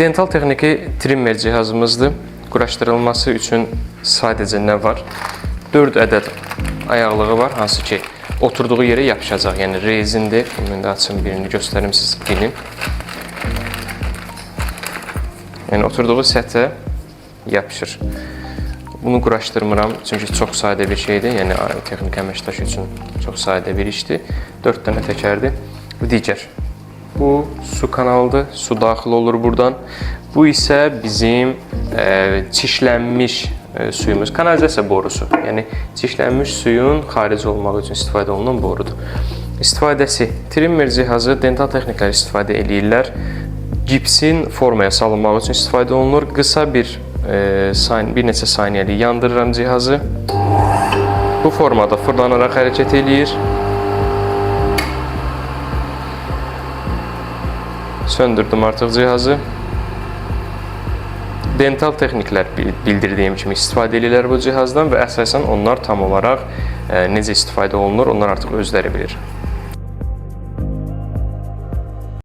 Dental texniki trimmer cihazımızdır. Quraşdırılması üçün sadəcə nə var? 4 ədəd ayaqlığı var, hansı ki oturduğu yerə yapışacaq, yəni rezindir. Mən də açım birini göstərim siz bilin. Yəni oturduğu səthə yapışır. Bunu quraşdırmıram çünki çox sadə bir şeydir. Yəni texnik əməkdaş üçün çox sadə bir işdir. 4 dənə təkərdir. Bu digər. Bu su kanalıdır. Su daxil olur buradan. Bu isə bizim çişlənmiş suyumuz, kanalizasiya borusu. Yəni çişlənmiş suyun xaric olmaq üçün istifadə olunan borudur. İstifadəsi trimmer cihazı dental texniklər istifadə edirlər. Gipsin formaya salınmaq üçün istifadə olunur. Qısa bir neçə saniyəlik yandırıram cihazı. Bu formada fırlanaraq hərəkət eləyir. Söndürdüm artıq cihazı. Dental texniklər bildirdiyim kimi istifadə edirlər bu cihazdan və əsasən onlar tam olaraq necə istifadə olunur, onlar artıq özləri bilir.